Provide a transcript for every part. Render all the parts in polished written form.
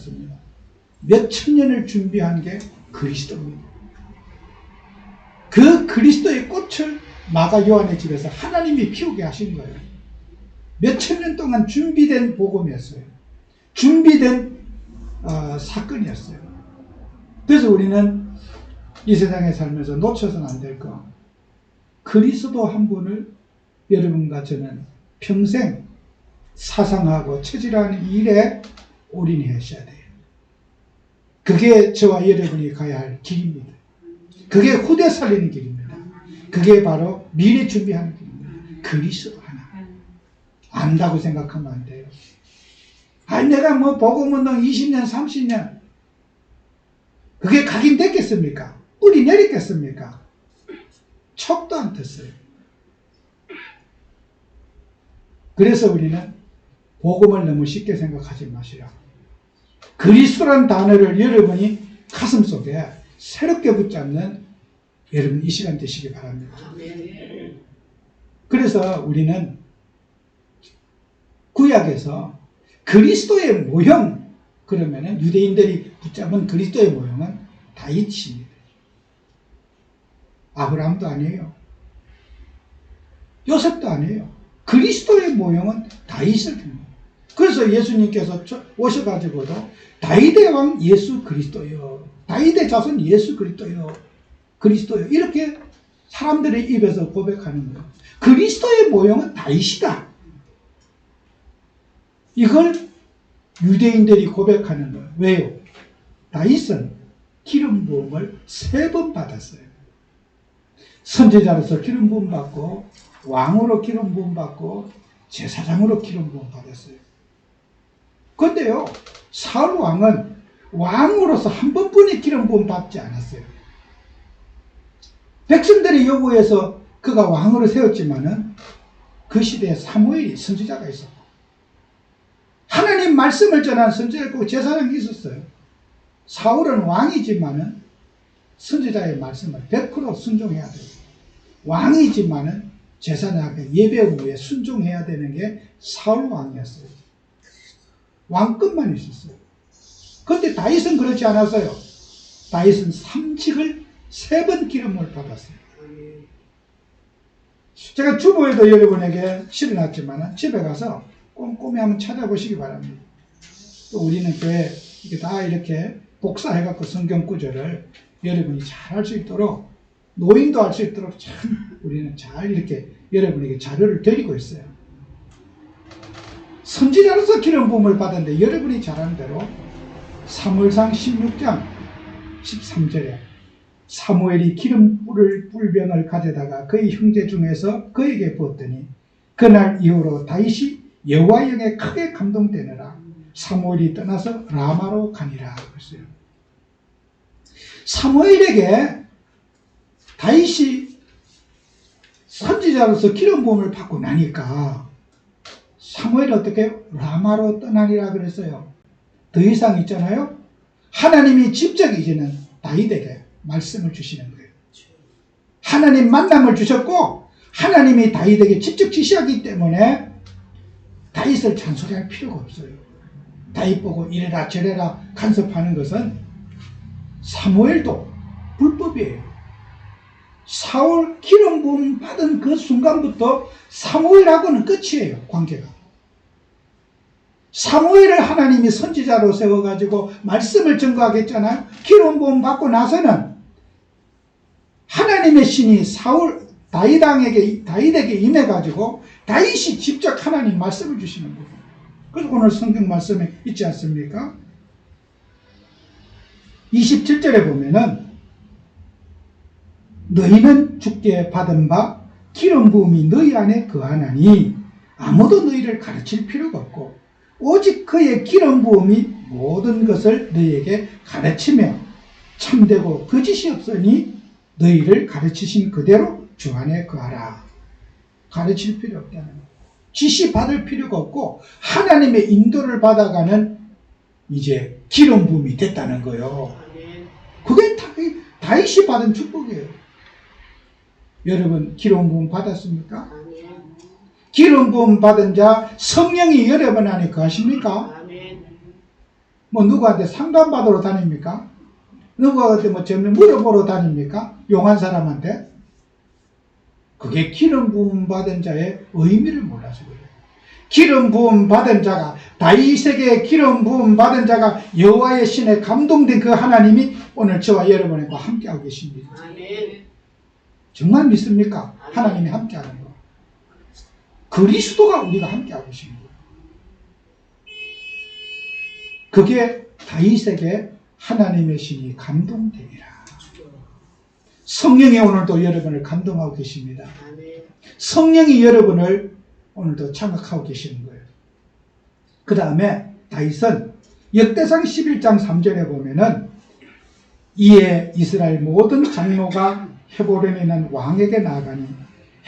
않습니다. 몇천 년을 준비한 게 그리스도입니다. 그 그리스도의 꽃을 마가 요한의 집에서 하나님이 피우게 하신 거예요. 몇천 년 동안 준비된 복음이었어요. 준비된 사건이었어요. 그래서 우리는 이 세상에 살면서 놓쳐서는 안 될 거, 그리스도 한 분을 여러분과 저는 평생 사상하고 체질하는 일에 올인하셔야 돼요. 그게 저와 여러분이 가야 할 길입니다. 그게 후대 살리는 길입니다. 그게 바로 미래 준비하는 길입니다. 그리스도 하나. 안다고 생각하면 안 돼요. 아니 내가 뭐 복음운동 20년 30년 그게 각인됐겠습니까? 뿌리 내리겠습니까? 척도 안 텄어요. 그래서 우리는 복음을 너무 쉽게 생각하지 마시라. 그리스도란 단어를 여러분이 가슴속에 새롭게 붙잡는 여러분 이 시간 되시기 바랍니다. 그래서 우리는 구약에서 그리스도의 모형, 그러면은 유대인들이 붙잡은 그리스도의 모형은 다윗입니다. 아브라함도 아니에요. 요셉도 아니에요. 그리스도의 모형은 다윗을 듭니다. 그래서 예수님께서 오셔가지고도 다윗의 왕 예수 그리스도요, 다윗의 자손 예수 그리스도요, 그리스도요, 이렇게 사람들의 입에서 고백하는 거예요. 그리스도의 모형은 다윗이다. 이걸 유대인들이 고백하는 거예요. 왜요? 다윗은 기름 부음을 3번 받았어요. 선지자로서 기름 부음 받고, 왕으로 기름 부음 받고, 제사장으로 기름 부음 받았어요. 그런데요, 사울 왕은 왕으로서 한 번뿐이 기름 부음 받지 않았어요. 백성들이 요구해서 그가 왕으로 세웠지만은 그 시대에 사무엘이 선지자가 있었고, 하나님 말씀을 전한 선지자고 제사장이 있었어요. 사울은 왕이지만은 선지자의 말씀을 100% 순종해야 돼요. 왕이지만은 제사장에게 예배 의무에 순종해야 되는 게 사울 왕이었어요. 왕급만 있었어요. 그런데 다윗은 그렇지 않았어요. 다윗은 삼직을 3번 기름을 받았어요. 제가 주보에도 여러분에게 실어놨지만 집에 가서 꼼꼼히 한번 찾아보시기 바랍니다. 또 우리는 교회 다 이렇게 복사해갖고 성경 구절을 여러분이 잘 할 수 있도록, 노인도 할 수 있도록 참 우리는 잘 이렇게 여러분에게 자료를 드리고 있어요. 선지자로서 기름 부음을 받았는데 여러분이 잘하는 대로 사무엘상 16장 13절에 사무엘이 뿔병을 가져다가 그의 형제 중에서 그에게 부었더니 그날 이후로 다윗이 여호와 영에 크게 감동되느라 사무엘이 떠나서 라마로 가니라 그랬어요. 사무엘에게 다윗이 선지자로서 기름 부음을 받고 나니까 사무엘이 어떻게 라마로 떠나니라 그랬어요. 더 이상 있잖아요. 하나님이 직접 이제는 다윗에게 말씀을 주시는 거예요. 하나님 만남을 주셨고 하나님이 다윗에게 직접 지시하기 때문에 다윗을 잔소리할 필요가 없어요. 다윗 보고 이래라 저래라 간섭하는 것은 사무엘도 불법이에요. 사울 기름 부음 받은 그 순간부터 사무엘하고는 끝이에요. 관계가. 사무엘을 하나님이 선지자로 세워가지고 말씀을 전거하겠잖아요. 기름 부음 받고 나서는 하나님의 신이 다윗에게 임해가지고 다윗이 직접 하나님 말씀을 주시는 거예요. 그래서 오늘 성경 말씀에 있지 않습니까? 27절에 보면은 너희는 주께 받은 바 기름 부음이 너희 안에 거하나니 아무도 너희를 가르칠 필요가 없고 오직 그의 기름 부음이 모든 것을 너희에게 가르치며 참되고 거짓이 없으니 너희를 가르치신 그대로 주 안에 거하라. 가르칠 필요 없다는 거예요. 지시 받을 필요가 없고 하나님의 인도를 받아가는 이제 기름 부음이 됐다는 거예요. 그게 다윗이 받은 축복이에요. 여러분 기름 부음 받았습니까? 기름 부음 받은 자 성령이 여러분 안에 거하십니까? 뭐 누구한테 상담받으러 다닙니까? 누구한테 뭐 전면 물어보러 다닙니까? 용한 사람한테? 그게 기름 부음 받은 자의 의미를 몰라서 그래요. 기름 부음 받은 자가, 다윗에게 기름 부음 받은 자가 여호와의 신에 감동된 그 하나님이 오늘 저와 여러분과 함께하고 계십니다. 아멘. 정말 믿습니까? 하나님이 함께하는 거. 그리스도가 우리가 함께하고 계신 거예요. 그게 다윗에게 하나님의 신이 감동되니라. 성령이 오늘도 여러분을 감동하고 계십니다. 성령이 여러분을 오늘도 참석하고 계시는 거예요. 그 다음에 다윗은 역대상 11장 3절에 보면은 이에 이스라엘 모든 장로가 헤브론에 있는 왕에게 나아가니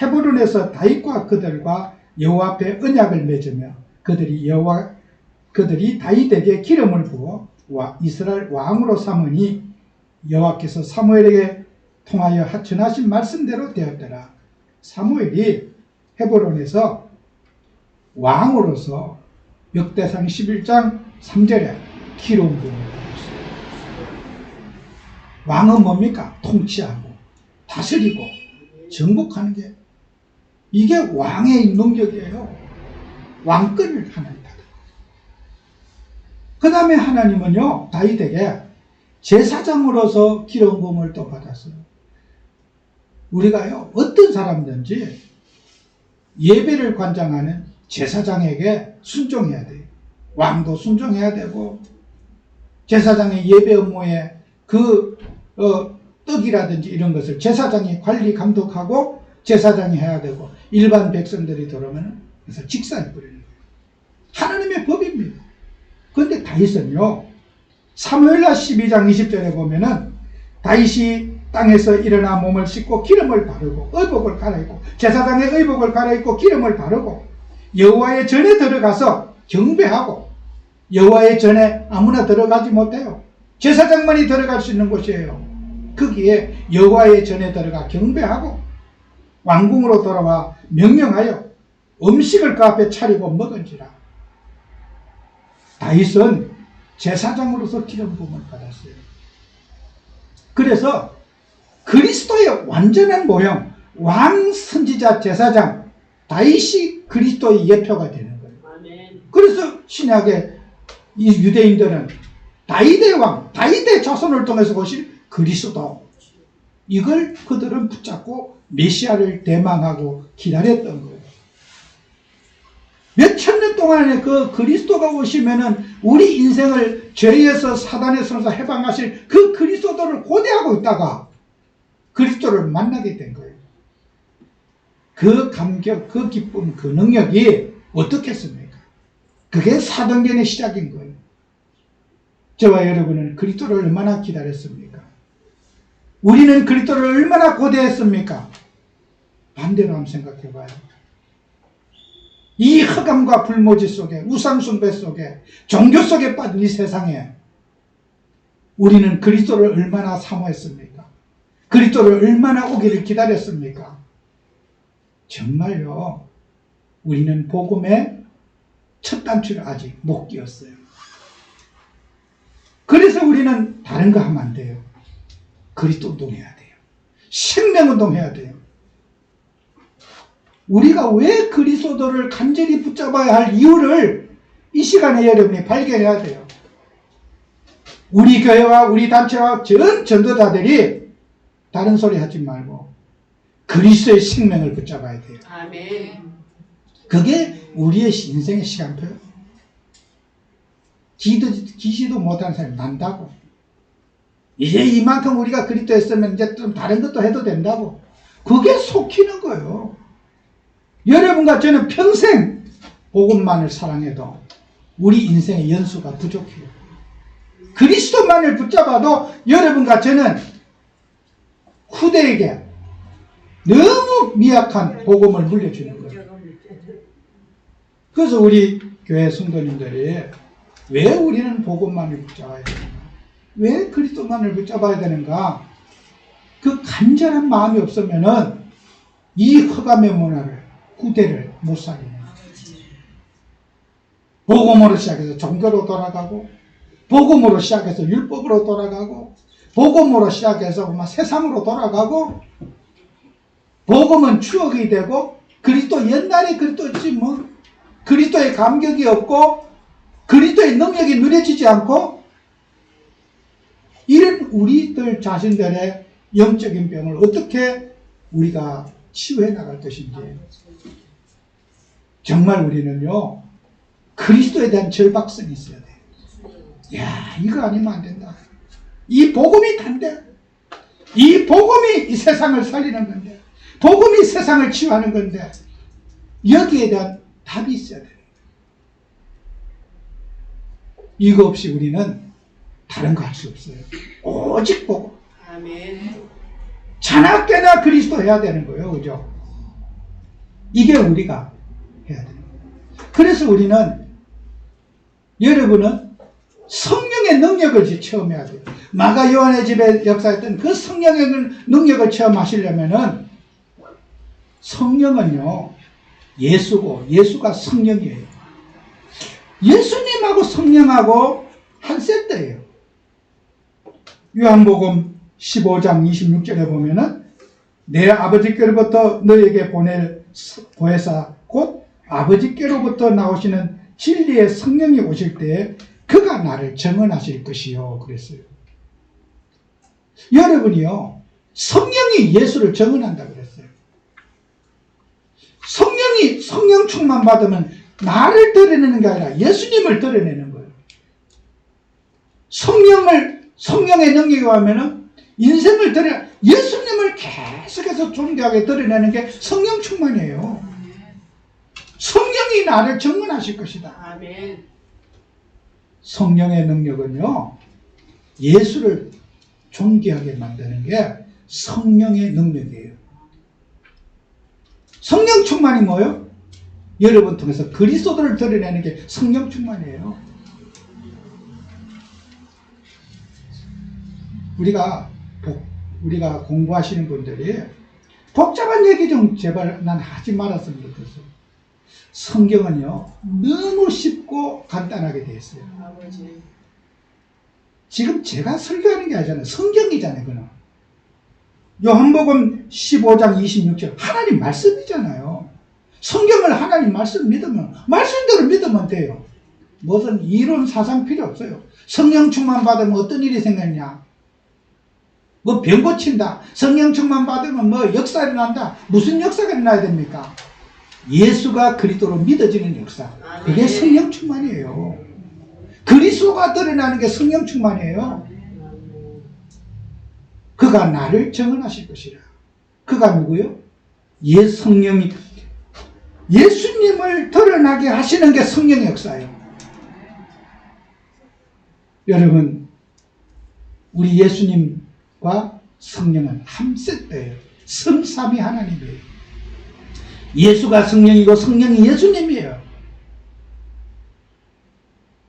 헤브론에서 다윗과 그들과 여호와 앞에 언약을 맺으며 그들이 다윗에게 기름을 부어 이스라엘 왕으로 삼으니 여호와께서 사무엘에게 통하여 전하신 말씀대로 되었더라. 사무엘이 헤브론에서 왕으로서 역대상 11장 3절에 기름 부음을 받았어요. 왕은 뭡니까? 통치하고 다스리고 정복하는 게, 이게 왕의 능력이에요. 왕권을 하나님 받은 거예요. 그 다음에 하나님은요, 다윗에게 제사장으로서 기름 부음을 또 받았어요. 우리가요, 어떤 사람든지 예배를 관장하는 제사장에게 순종해야 돼요. 왕도 순종해야 되고, 제사장의 예배 업무에 떡이라든지 이런 것을 제사장이 관리 감독하고 제사장이 해야 되고, 일반 백성들이 들어오면 그래서 직사해 버리는 거예요. 하나님의 법입니다. 그런데 다윗은요, 사무엘하 12장 20절에 보면은 다윗이 땅에서 일어나 몸을 씻고 기름을 바르고 의복을 갈아입고, 제사장의 의복을 갈아입고 기름을 바르고 여호와의 전에 들어가서 경배하고, 여호와의 전에 아무나 들어가지 못해요. 제사장만이 들어갈 수 있는 곳이에요. 거기에 여호와의 전에 들어가 경배하고 왕궁으로 돌아와 명령하여 음식을 그 앞에 차리고 먹은지라. 다윗은 제사장으로서 기름 부음을 받았어요. 그래서 그리스도의 완전한 모형, 왕, 선지자, 제사장, 다윗이 그리스도의 예표가 되는 거예요. 그래서 신약의 이 유대인들은 다윗의 왕, 다윗의 자손을 통해서 오실 그리스도, 이걸 그들은 붙잡고 메시아를 대망하고 기다렸던 거예요. 몇천 년 동안에 그 그리스도가 오시면은 우리 인생을 죄에서 사단의 손에서 해방하실 그 그리스도를 고대하고 있다가 그리스도를 만나게 된 거예요. 그 감격, 그 기쁨, 그 능력이 어떻겠습니까? 그게 사도행전의 시작인 거예요. 저와 여러분은 그리스도를 얼마나 기다렸습니까? 우리는 그리스도를 얼마나 고대했습니까? 반대로 한번 생각해 봐요. 이 흑암과 불모지 속에, 우상숭배 속에, 종교 속에 빠진 이 세상에 우리는 그리스도를 얼마나 사모했습니까? 그리스도를 얼마나 오기를 기다렸습니까? 정말요, 우리는 복음의 첫 단추를 아직 못 끼웠어요. 그래서 우리는 다른 거 하면 안 돼요. 그리스도 운동해야 돼요. 생명 운동해야 돼요. 우리가 왜 그리스도를 간절히 붙잡아야 할 이유를 이 시간에 여러분이 발견해야 돼요. 우리 교회와 우리 단체와 전 전도자들이 다른 소리 하지 말고 그리스도의 생명을 붙잡아야 돼요. 아멘. 그게 우리의 인생의 시간표예요. 기시도 못하는 사람이 난다고. 이제 이만큼 우리가 그리스도에 있으면 이제 좀 다른 것도 해도 된다고. 그게 속히는 거예요. 여러분과 저는 평생 복음만을 사랑해도 우리 인생의 연수가 부족해요. 그리스도만을 붙잡아도 여러분과 저는 후대에게 너무 미약한 복음을 물려주는 거예요. 그래서 우리 교회 성도님들이 왜 우리는 복음만을 붙잡아야 되는가? 왜 그리스도만을 붙잡아야 되는가? 그 간절한 마음이 없으면은 이 흑암의 문화를, 후대를 못 살리는 거예요. 복음으로 시작해서 종교로 돌아가고 복음으로 시작해서 율법으로 돌아가고, 복음으로 시작해서 막 세상으로 돌아가고, 복음은 추억이 되고, 그리스도 옛날에 그리스도지 뭐 그리스도의 감격이 없고 그리스도의 능력이 누려지지 않고, 이런 우리들 자신들의 영적인 병을 어떻게 우리가 치유해 나갈 것인지, 정말 우리는요 그리스도에 대한 절박성이 있어야 돼요. 야, 이거 아니면 안 된다. 이 복음이 단데, 이 복음이 이 세상을 살리는 건데, 복음이 세상을 치유하는 건데, 여기에 대한 답이 있어야 돼요. 이거 없이 우리는 다른 거 할 수 없어요. 오직 복음. 아멘. 자나깨나 그리스도 해야 되는 거예요. 그죠? 이게 우리가 해야 되는 거예요. 그래서 우리는, 여러분은 성령의 능력을 체험해야 돼요. 마가 요한의 집에 역사했던 그 성령의 능력을 체험하시려면은, 성령은요 예수고 예수가 성령이에요. 예수님하고 성령하고 한 세트예요. 요한복음 15장 26절에 보면은, 내 아버지께로부터 너에게 보혜사 곧 아버지께로부터 나오시는 진리의 성령이 오실 때에 그가 나를 증언하실 것이요 그랬어요. 여러분이요 성령이 예수를 증언한다 그랬어요. 성령 충만 받으면 나를 드러내는 게 아니라 예수님을 드러내는 거예요. 성령의 능력이 오면은 인생을 예수님을 계속해서 존귀하게 드러내는 게 성령 충만이에요. 성령이 나를 증언하실 것이다. 아멘. 성령의 능력은요 예수를 존귀하게 만드는 게 성령의 능력이에요. 성령 충만이 뭐예요? 여러분 통해서 그리스도를 드러내는 게 성령 충만이에요. 우리가 공부하시는 분들이 복잡한 얘기 좀 제발 난 하지 말았으면 좋겠어요. 성경은요 너무 쉽고 간단하게 되어 있어요. 아버지. 지금 제가 설교하는 게 아니잖아요. 성경이잖아요. 그는 요한복음 15장 26절 하나님 말씀이잖아요. 성경을 하나님 말씀 믿으면 말씀대로 믿으면 돼요. 무슨 이론 사상 필요 없어요. 성령 충만 받으면 어떤 일이 생겼냐, 뭐 병 고친다, 성령 충만 받으면 뭐 역사 일어난다, 무슨 역사가 일어나야 됩니까? 예수가 그리스도로 믿어지는 역사, 그게 성령 충만이에요. 그리스도가 드러나는 게 성령 충만이에요. 그가 나를 증언하실 것이라. 그가 누구요? 성령이 예수님을 드러나게 하시는 게 성령의 역사예요. 여러분, 우리 예수님과 성령은 한 세트예요. 성삼위 하나님이에요. 예수가 성령이고 성령이 예수님이에요.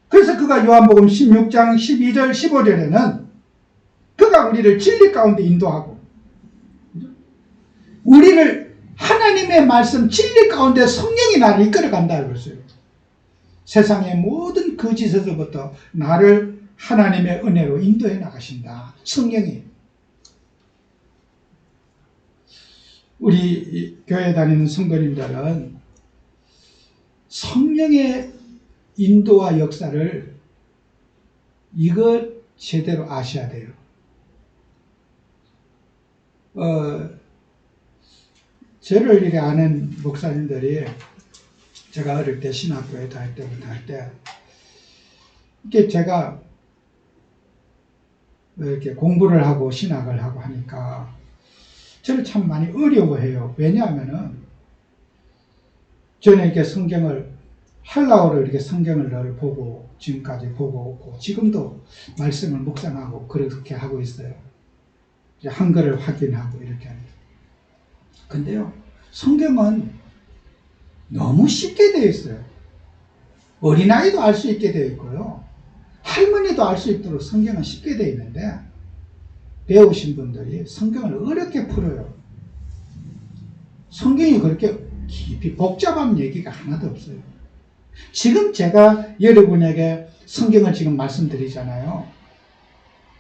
그래서 그가 요한복음 16장 12절 15절에는 그가 우리를 진리 가운데 인도하고 우리를 하나님의 말씀 진리 가운데 성령이 나를 이끌어간다 그랬어요. 세상의 모든 거짓에서부터 나를 하나님의 은혜로 인도해 나가신다. 성령이. 우리 교회 다니는 성도님들은 성령의 인도와 역사를 이거 제대로 아셔야 돼요. 저를 이렇게 아는 목사님들이 제가 어릴 때 신학교에 다닐 때부터 할 때 이렇게 제가 이렇게 공부를 하고 신학을 하고 하니까 저를 참 많이 어려워해요. 왜냐하면은 저는 이렇게 성경을 헬라어로 이렇게 성경을 늘 보고 지금까지 보고 있고 지금도 말씀을 묵상하고 그렇게 하고 있어요. 이제 한글을 확인하고 이렇게 합니다. 근데요, 성경은 너무 쉽게 되어 있어요. 어린아이도 알 수 있게 되어 있고요. 할머니도 알 수 있도록 성경은 쉽게 되어 있는데 배우신 분들이 성경을 어렵게 풀어요. 성경이 그렇게 깊이 복잡한 얘기가 하나도 없어요. 지금 제가 여러분에게 성경을 지금 말씀드리잖아요.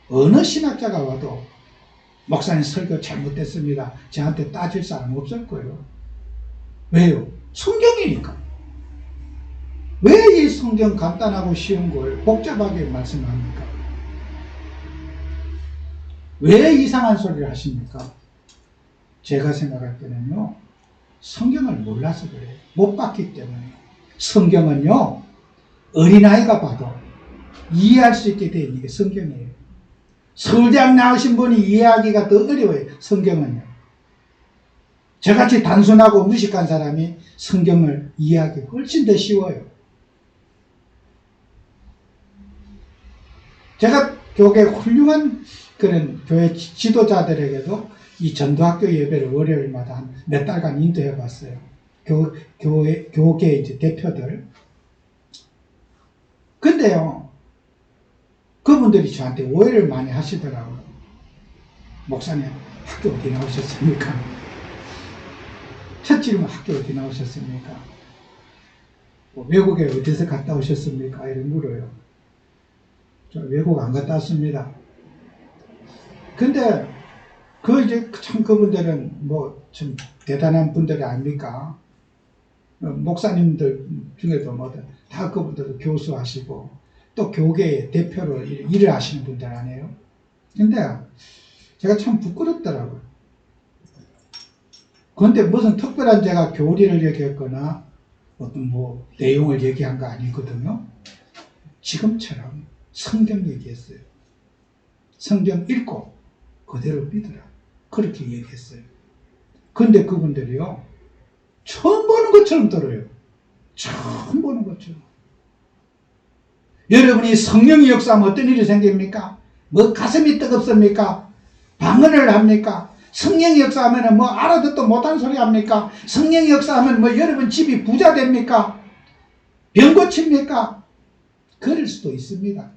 어느 신학자가 와도 목사님 설교 잘못됐습니다. 저한테 따질 사람 없을 거예요. 왜요? 성경이니까. 왜 이 성경 간단하고 쉬운 걸 복잡하게 말씀합니까? 왜 이상한 소리를 하십니까? 제가 생각할 때는요, 성경을 몰라서 그래요. 못 봤기 때문에. 성경은요, 어린아이가 봐도 이해할 수 있게 되어 있는 게 성경이에요. 서울대학 나오신 분이 이해하기가 더 어려워요. 성경은요. 저같이 단순하고 무식한 사람이 성경을 이해하기 훨씬 더 쉬워요. 제가 교계 훌륭한 그런 교회 지도자들에게도 이 전도학교 예배를 월요일마다 한 몇 달간 인도해 봤어요. 교계 이제 대표들. 근데요, 그분들이 저한테 오해를 많이 하시더라고요. 목사님, 학교 어디 나오셨습니까? 첫 질문, 학교 어디 나오셨습니까? 뭐 외국에 어디서 갔다 오셨습니까? 이런 물어요. 저 외국 안 갔다 왔습니다. 근데 이제 참 그분들은 뭐 좀 대단한 분들이 아닙니까? 목사님들 중에도 뭐 다 그분들도 교수하시고 또 교계의 대표로 일을 하시는 분들 아니에요? 근데 제가 참 부끄럽더라고요. 그런데 무슨 특별한 제가 교리를 얘기했거나 어떤 뭐 내용을 얘기한 거 아니거든요. 지금처럼 성경 얘기했어요. 성경 읽고 그대로 믿으라. 그렇게 얘기했어요. 근데 그분들이요, 처음 보는 것처럼 들어요. 처음 보는 것처럼. 여러분이 성령의 역사하면 어떤 일이 생깁니까? 뭐 가슴이 뜨겁습니까? 방언을 합니까? 성령의 역사하면 뭐 알아듣도 못한 소리 합니까? 성령의 역사하면 뭐 여러분 집이 부자 됩니까? 병 고칩니까? 그럴 수도 있습니다.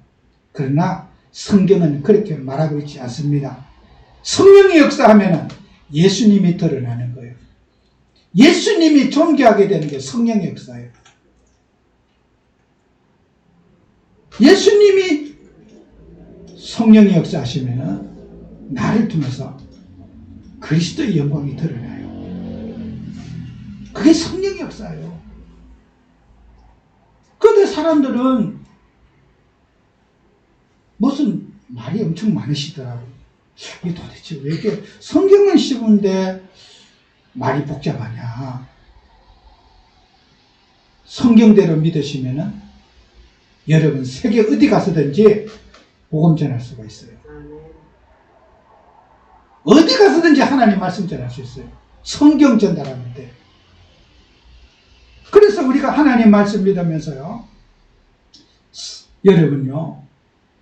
그러나 성경은 그렇게 말하고 있지 않습니다. 성령의 역사하면 예수님이 드러나는 거예요. 예수님이 존귀하게 되는 게 성령의 역사예요. 예수님이 성령의 역사하시면 나를 통해서 그리스도의 영광이 드러나요. 그게 성령의 역사예요. 그런데 사람들은 무슨 말이 엄청 많으시더라고요. 이게 도대체 왜 이렇게 성경은 쉬운데 말이 복잡하냐. 성경대로 믿으시면은 여러분 세계 어디 가서든지 복음 전할 수가 있어요. 어디 가서든지 하나님 말씀 전할 수 있어요. 성경 전달하면 돼요. 그래서 우리가 하나님 말씀 믿으면서요, 여러분요,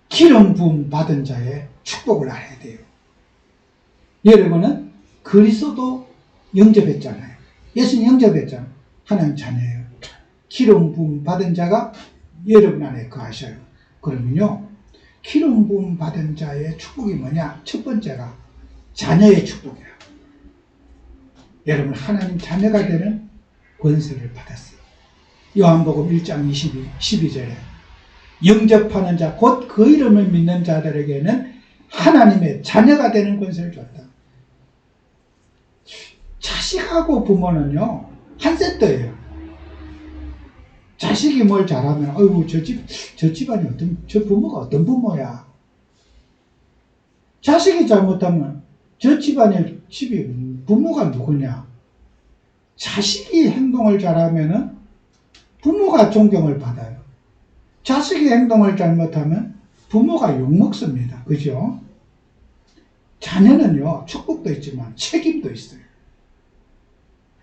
기름 부음 받은 자의 축복을 알아야 돼요. 여러분은 그리스도 영접했잖아요. 예수님 영접했잖아요. 하나님 자녀예요. 기름 부음 받은 자가 여러분 안에 거하셔요. 그러면요, 기름 부음 받은 자의 축복이 뭐냐? 첫 번째가 자녀의 축복이야. 여러분 하나님 자녀가 되는 권세를 받았어요. 요한복음 1장 12절에 영접하는 자, 곧 그 이름을 믿는 자들에게는 하나님의 자녀가 되는 권세를 줬다. 자식하고 부모는요, 한 세트예요. 자식이 뭘 잘하면, 어이구, 저 집안이 저 부모가 어떤 부모야. 자식이 잘못하면, 저 집안의 부모가 누구냐. 자식이 행동을 잘하면은 부모가 존경을 받아요. 자식이 행동을 잘못하면 부모가 욕먹습니다. 그죠? 자녀는요, 축복도 있지만 책임도 있어요.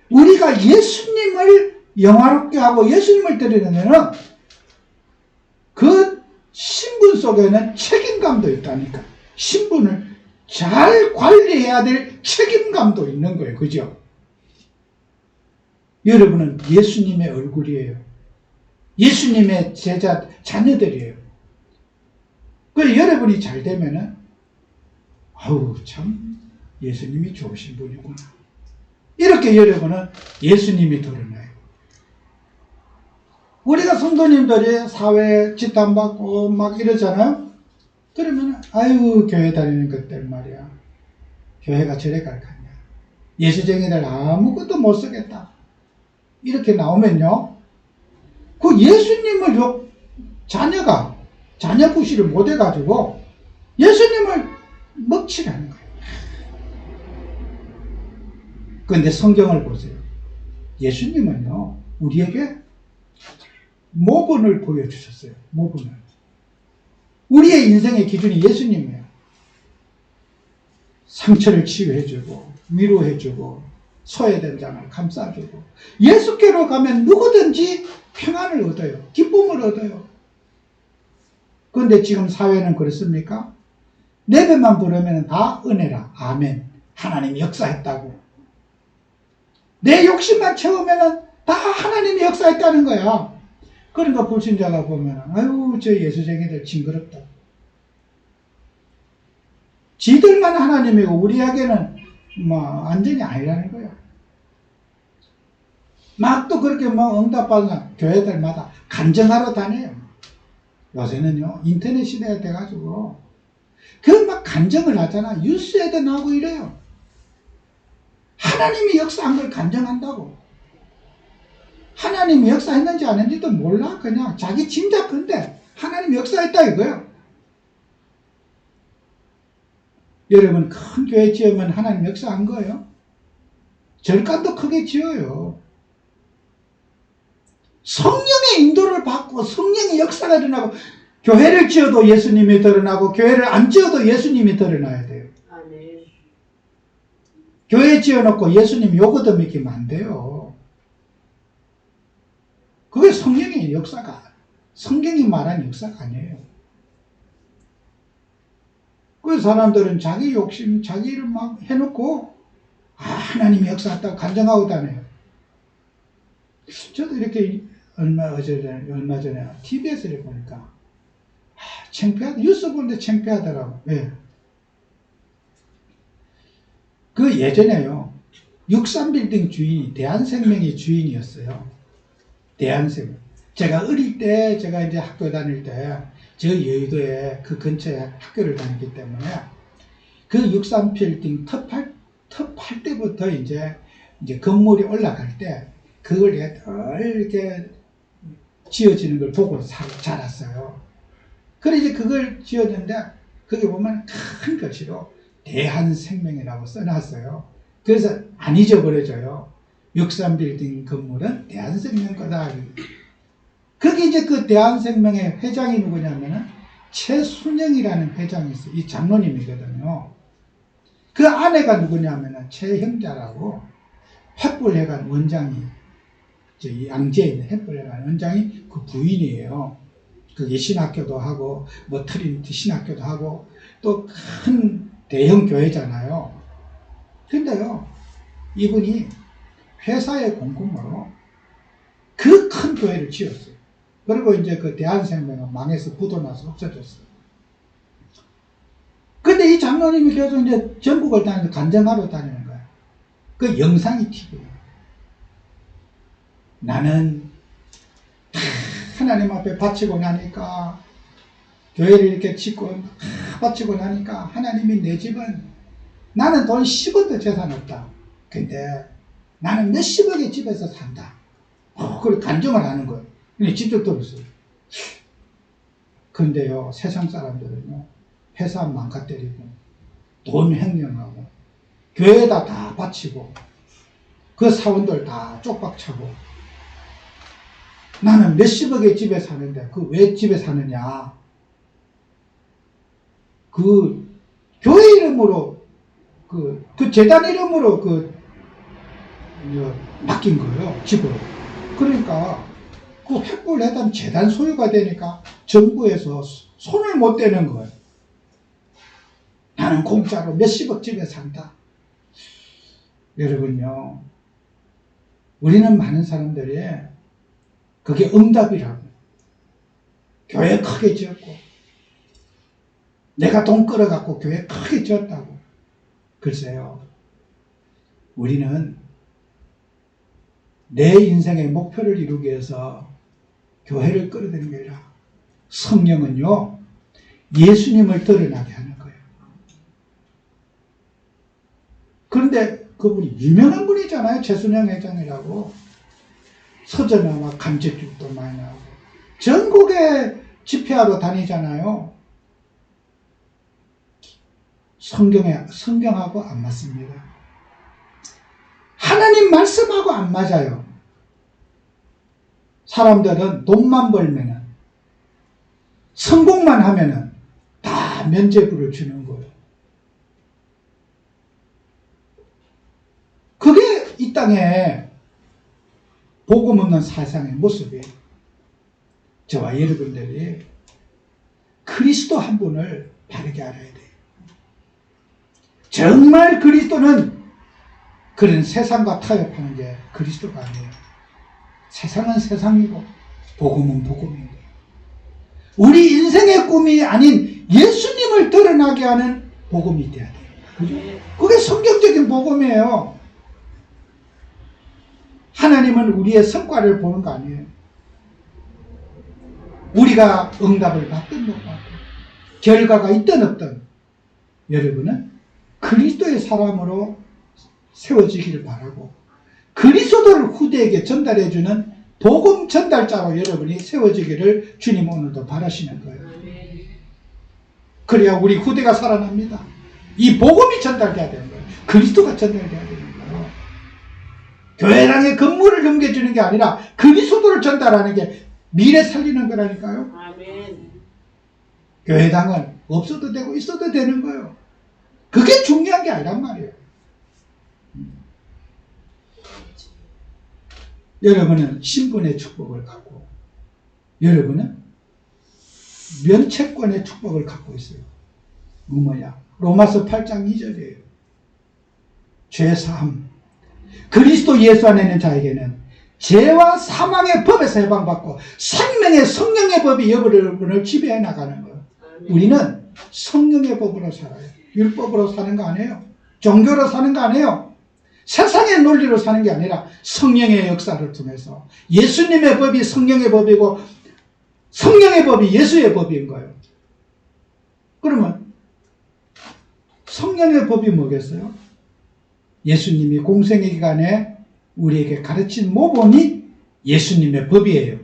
우리가 예수님을 영화롭게 하고 예수님을 드리려면 그 신분 속에는 책임감도 있다니까. 신분을 잘 관리해야 될 책임감도 있는 거예요. 그죠? 여러분은 예수님의 얼굴이에요. 예수님의 자녀들이에요. 그래서 여러분이 잘 되면은, 아우, 참, 예수님이 좋으신 분이구나. 이렇게 여러분은 예수님이 드러나요. 우리가 성도님들이 사회 지탄받고 막 이러잖아요. 그러면 아유 교회 다니는 것들 말이야. 교회가 저래 갈 거냐. 예수쟁이들 아무것도 못 쓰겠다. 이렇게 나오면요. 그 예수님을 자녀가 자녀 구실을 못 해가지고 예수님을 먹칠하는 거예요. 그런데 성경을 보세요. 예수님은요. 우리에게 모본을 보여주셨어요. 모본을. 우리의 인생의 기준이 예수님이에요. 상처를 치유해주고 위로해주고 소외된 자를 감싸주고 예수께로 가면 누구든지 평안을 얻어요. 기쁨을 얻어요. 그런데 지금 사회는 그렇습니까? 예배만 부르면 다 은혜라. 아멘. 하나님이 역사했다고. 내 욕심만 채우면 다 하나님이 역사했다는 거야. 그러니까 불신자가 보면 아유 저 예수쟁이들 징그럽다. 지들만 하나님이고 우리에게는 뭐 완전히 아니라는 거야. 막 또 그렇게 뭐 응답받는 교회들마다 간증하러 다녀요. 요새는요 인터넷 시대가 돼가지고 그 막 간증을 하잖아. 뉴스에도 나오고 이래요. 하나님이 역사한 걸 간증한다고. 하나님이 역사했는지 안 했는지도 몰라. 그냥 자기 짐작건데 하나님이 역사했다 이거예요. 여러분 큰 교회 지으면 하나님 역사한 거예요. 절간도 크게 지어요. 성령의 인도를 받고 성령의 역사가 일어나고 교회를 지어도 예수님이 드러나고 교회를 안 지어도 예수님이 드러나야 돼요. 아멘. 교회 지어놓고 예수님 요거도 믿기면 안 돼요. 그게 성령의 역사가 성경이 말한 역사가 아니에요. 그 사람들은 자기 욕심 자기를 막 해놓고 하나님이 역사했다고 간증하고 다녀요. 저도 이렇게 얼마 전에 TBS를 보니까 창피하다. 뉴스 보는데 창피하더라고. 왜? 그 예전에요. 63빌딩 주인이 대한생명의 주인이었어요. 대한생명. 제가 어릴 때 제가 이제 학교 다닐 때 저 여의도에 그 근처에 학교를 다녔기 때문에 그 63빌딩 톱할 때부터 이제 건물이 올라갈 때 그걸 이렇게 지어지는 걸 보고 자랐어요. 그래 이제 그걸 지었는데 거기 보면 큰 글씨로 대한생명이라고 써놨어요. 그래서 안 잊어버려져요. 63빌딩 건물은 대한생명 거다. 거기 이제 그 대한생명의 회장이 누구냐면은 최순영이라는 회장이 있어요. 이 장로님이거든요. 그 아내가 누구냐면은 최형자라고 횃불회관 원장이 이 양재에 있는 횃불회관 원장이 그 부인이에요. 그게 신학교도 하고 뭐 트리니티 신학교도 하고 또 큰 대형 교회잖아요. 근데요 이분이 회사의 공금으로 그 큰 교회를 지었어요. 그리고 이제 그 대한생명은 망해서 부도나서 없어졌어요. 근데 이 장로님이 계속 이제 전국을 다니면서 간증하러 다니는 거예요. 그 영상이 TV예요. 나는 하나님 앞에 바치고 나니까 교회를 이렇게 짓고 바치고 나니까 하나님이 내 집은 나는 돈 10원도 재산 없다. 근데 나는 몇십억의 집에서 산다. 그걸 간증을 하는 거예요. 근데 직접 들었어요. 근데요 세상 사람들은요 회사 망가뜨리고 돈 횡령하고 교회에다 다 바치고 그 사원들 다 쪽박차고 나는 몇십억의 집에 사는데 그 왜 집에 사느냐. 그 교회 이름으로 그 재단 이름으로 맡긴 거예요. 집으로. 그러니까 그 횃불회관 재단 소유가 되니까 정부에서 손을 못 대는 거예요. 나는 공짜로 몇십억 집에 산다. 여러분요. 우리는 많은 사람들이 그게 응답이라고. 교회 크게 지었고 내가 돈 끌어갖고 교회 크게 지었다고. 글쎄요. 우리는 내 인생의 목표를 이루기 위해서 교회를 끌어들이는 게 아니라 성령은요, 예수님을 드러나게 하는 거예요. 그런데 그분이 유명한 분이잖아요. 최순영 회장이라고. 서점에 막 간접집도 많이 나오고 전국에 집회하러 다니잖아요. 성경하고 안 맞습니다. 하나님 말씀하고 안 맞아요. 사람들은 돈만 벌면은, 성공만 하면은 다 면죄부를 주는 거예요. 그게 이 땅에 복음 없는 세상의 모습이에요. 저와 여러분들이 그리스도 한 분을 바르게 알아야 돼요. 정말 그리스도는 그런 세상과 타협하는 게 그리스도가 아니에요. 세상은 세상이고 복음은 복음인 거예요. 우리 인생의 꿈이 아닌 예수님을 드러나게 하는 복음이 돼야 돼요. 그죠? 그게 성경적인 복음이에요. 하나님은 우리의 성과를 보는 거 아니에요. 우리가 응답을 받든 못 받든 결과가 있든 없든 여러분은 그리스도의 사람으로 세워지기를 바라고 그리스도를 후대에게 전달해주는 복음 전달자로 여러분이 세워지기를 주님 오늘도 바라시는 거예요. 그래야 우리 후대가 살아납니다. 이 복음이 전달돼야 되는 거예요. 그리스도가 전달돼야 되는 거예요. 교회당에 건물을 넘겨주는 게 아니라 그리스도를 전달하는 게 미래 살리는 거라니까요. 아멘. 교회당은 없어도 되고 있어도 되는 거예요. 그게 중요한 게 아니란 말이에요. 여러분은 신분의 축복을 갖고 여러분은 면책권의 축복을 갖고 있어요. 뭐야? 로마서 8장 2절이에요. 죄사함. 그리스도 예수 안에 있는 자에게는 죄와 사망의 법에서 해방받고 생명의 성령의 법이 여러분을 지배해 나가는 거예요. 우리는 성령의 법으로 살아요. 율법으로 사는 거 아니에요. 종교로 사는 거 아니에요. 세상의 논리로 사는 게 아니라 성령의 역사를 통해서 예수님의 법이 성령의 법이고 성령의 법이 예수의 법인 거예요. 그러면 성령의 법이 뭐겠어요? 예수님이 공생의 기간에 우리에게 가르친 모범이 예수님의 법이에요.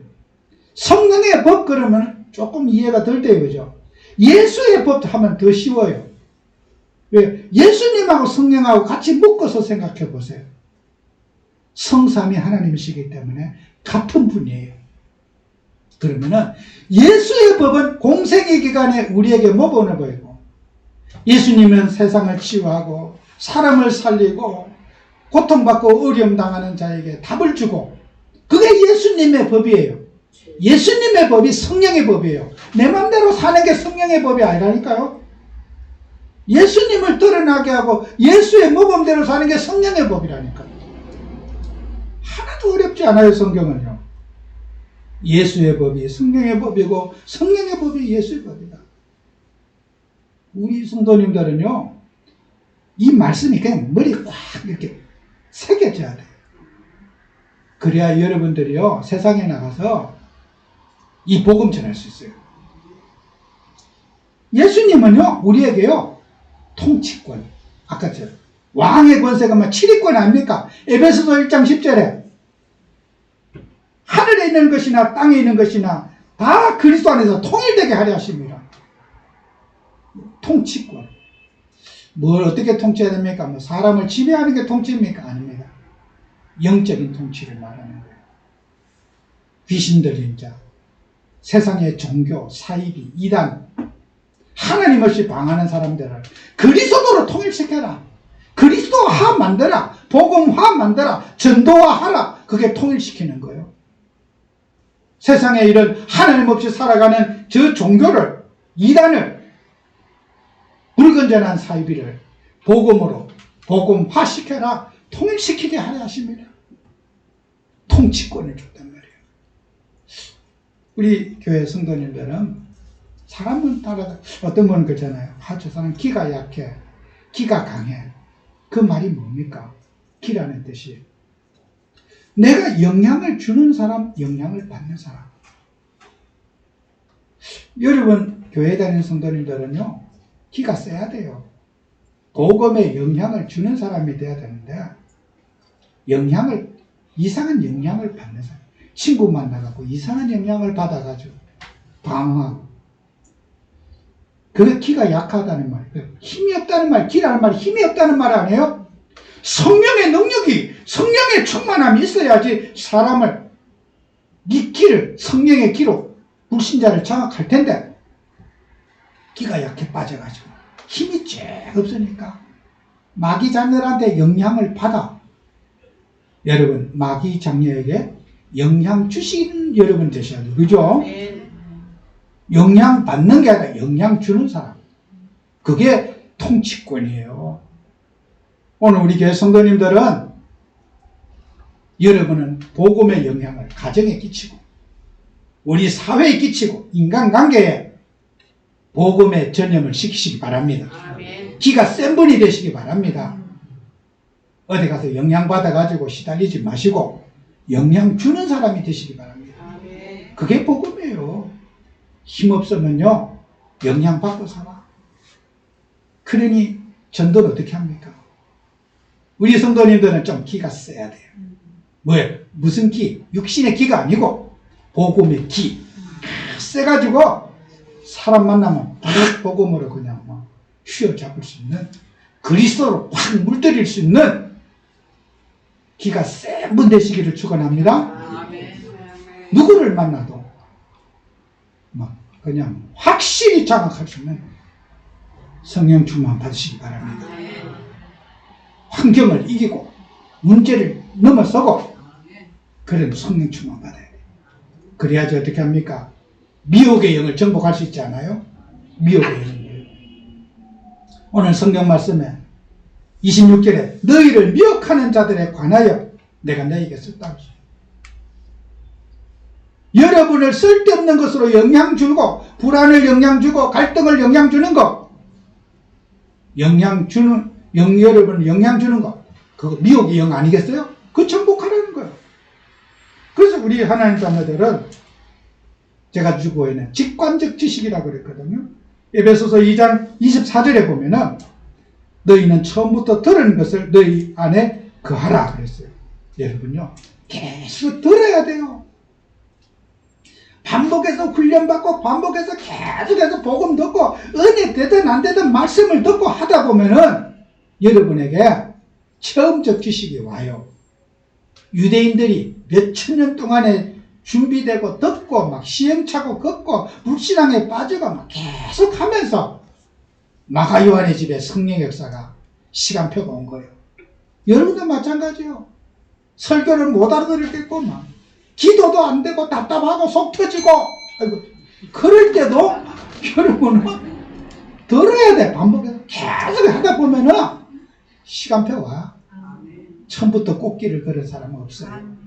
성령의 법 그러면 조금 이해가 덜 돼요. 그죠? 예수의 법 하면 더 쉬워요. 왜? 예수님하고 성령하고 같이 묶어서 생각해 보세요. 성삼이 하나님이시기 때문에 같은 분이에요. 그러면은 예수의 법은 공생의 기간에 우리에게 모범을 보이고 예수님은 세상을 치유하고 사람을 살리고 고통받고 어려움 당하는 자에게 답을 주고 그게 예수님의 법이에요. 예수님의 법이 성령의 법이에요. 내 맘대로 사는 게 성령의 법이 아니라니까요. 예수님을 드러나게 하고 예수의 모범대로 사는 게 성령의 법이라니까요. 하나도 어렵지 않아요. 성경은요. 예수의 법이 성령의 법이고 성령의 법이 예수의 법이다. 우리 성도님들은요. 이 말씀이 그냥 머리에 꽉 이렇게 새겨져야 돼요. 그래야 여러분들이요. 세상에 나가서 이 복음 전할 수 있어요. 예수님은요. 우리에게요. 통치권. 아까 저 왕의 권세가 막 7위권 아닙니까? 에베소서 1장 10절에 하늘에 있는 것이나 땅에 있는 것이나 다 그리스도 안에서 통일되게 하려 하십니다. 통치권. 뭘 어떻게 통치해야 됩니까? 뭐 사람을 지배하는 게 통치입니까? 아닙니다. 영적인 통치를 말하는 거예요. 귀신 들린 자, 세상의 종교, 사이비, 이단, 하나님 없이 방하는 사람들을 그리스도로 통일시켜라. 그리스도화 만들어라. 복음화 만들어라. 전도화하라. 그게 통일시키는 거예요. 세상에 이런 하나님 없이 살아가는 저 종교를, 이단을, 불건전한 사이비를 복음으로 복음화시켜라. 통일시키게 하려 하십니다. 통치권을 줬단 말이에요. 우리 교회 성도님들은 사람은 따라 어떤 분은 그러잖아요. 저 사람 기가 약해. 기가 강해. 그 말이 뭡니까? 기라는 뜻이 내가 영향을 주는 사람, 영향을 받는 사람. 여러분 교회 다니는 성도님들은요, 기가 세야 돼요. 복음에 영향을 주는 사람이 돼야 되는데, 이상한 영향을 받는 사람, 친구 만나갖고 이상한 영향을 받아가지고 방황하고, 그게 기가 약하다는 말이에요. 힘이 없다는 말, 기라는 말이 힘이 없다는 말 아니에요? 성령의 능력이, 성령의 충만함이 있어야지 사람을, 이 기를, 성령의 기로 불신자를 장악할 텐데, 기가 약해 빠져가지고 힘이 쫙 없으니까 마귀 자녀한테 영향을 받아. 여러분, 마귀 자녀에게 영향 주신 여러분 되셔야 돼요. 그죠? 영향 받는 게 아니라 영향 주는 사람. 그게 통치권이에요. 오늘 우리 교회 성도님들은 여러분은 복음의 영향을 가정에 끼치고, 우리 사회에 끼치고, 인간관계에 복음의 전염을 시키시기 바랍니다. 아멘. 기가 센 분이 되시기 바랍니다. 어디 가서 영향받아가지고 시달리지 마시고 영향 주는 사람이 되시기 바랍니다. 아멘. 그게 복음이에요. 힘없으면요, 영향받고 살아. 그러니 전도는 어떻게 합니까? 우리 성도님들은 좀 기가 세야 돼요. 뭐예요? 무슨 기? 육신의 기가 아니고 복음의 기. 세가지고 사람 만나면 복음으로 그냥 막 휘어잡을 수 있는, 그리스도로 확 물들일 수 있는 기가 센 분 되시기를 축원합니다. 누구를 만나도 막 그냥 확실히 장악할 수 있는 성령 충만 받으시기 바랍니다. 환경을 이기고 문제를 넘어서고 그런 성령 충만 받아야 돼요. 그래야지 어떻게 합니까? 미혹의 영을 정복할 수 있지 않아요? 미혹의 영이에요. 오늘 성경 말씀에 26절에 너희를 미혹하는 자들에 관하여 내가 너희에게 썼다고 했어요. 여러분을 쓸데없는 것으로 영향 주고, 불안을 영향 주고, 갈등을 영향 주는 것, 여러분을 영향 주는 것, 그거 미혹의 영 아니겠어요? 그거 정복하라는 거예요. 그래서 우리 하나님 자녀들은 제가 주고 있는 직관적 지식이라고 그랬거든요. 에베소서 2장 24절에 보면은 너희는 처음부터 들은 것을 너희 안에 거하라 그랬어요. 여러분요, 계속 들어야 돼요. 반복해서 훈련받고 반복해서 계속해서 복음 듣고 은혜 되든 안 되든 말씀을 듣고 하다 보면은 여러분에게 처음적 지식이 와요. 유대인들이 몇천 년 동안에 준비되고 듣고 막 시행착오 겪고 불신앙에 빠져가 막 계속 하면서 마가 요한의 집에 성령 역사가 시간표가 온 거예요. 여러분도 마찬가지요. 설교를 못 알아들을 때 있고 막 기도도 안 되고 답답하고 속 터지고, 아이고, 그럴 때도 여러분은 들어야 돼. 반복해서 계속 하다 보면은 시간표 와. 처음부터 꽃길을 걸은 사람은 없어요.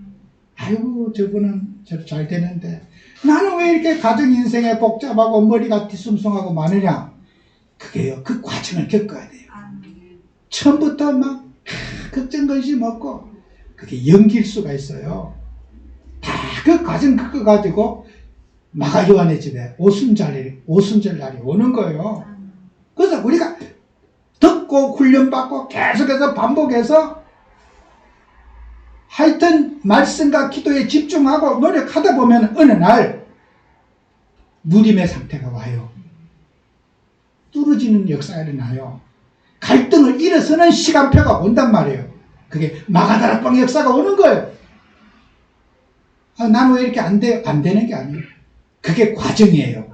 아이고, 저분은 저렇게 잘 되는데 나는 왜 이렇게 가정 인생에 복잡하고 머리가 뒤숭숭하고 많으냐? 그게요, 그 과정을 겪어야 돼요. 처음부터 막 걱정 근심 없고 그게 연기일 수가 있어요. 다 그 과정 겪어가지고 마가 요한의 집에 오순절 날이 오는 거예요. 그래서 우리가 듣고 훈련받고 계속해서 반복해서 하여튼 말씀과 기도에 집중하고 노력하다 보면 어느 날 무림의 상태가 와요. 뚫어지는 역사가 일어나요. 갈등을 일어서는 시간표가 온단 말이에요. 그게 마가다락방 역사가 오는 거예요. 나는 왜 이렇게 안 돼? 안 되는 게 아니에요. 그게 과정이에요.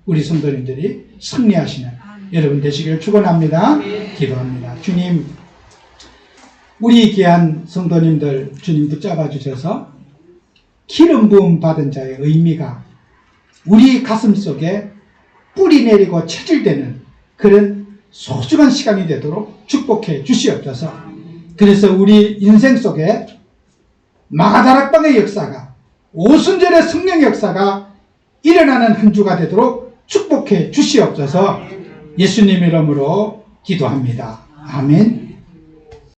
우리 성도님들이 승리하시는 여러분 되시기를 축원합니다. 기도합니다. 주님, 우리 귀한 성도님들 주님 붙잡아 주셔서 기름 부음 받은 자의 의미가 우리 가슴 속에 뿌리 내리고 체질되는 그런 소중한 시간이 되도록 축복해 주시옵소서. 그래서 우리 인생 속에 마가다락방의 역사가, 오순절의 성령 역사가 일어나는 한 주가 되도록 축복해 주시옵소서. 예수님 이름으로 기도합니다. 아멘.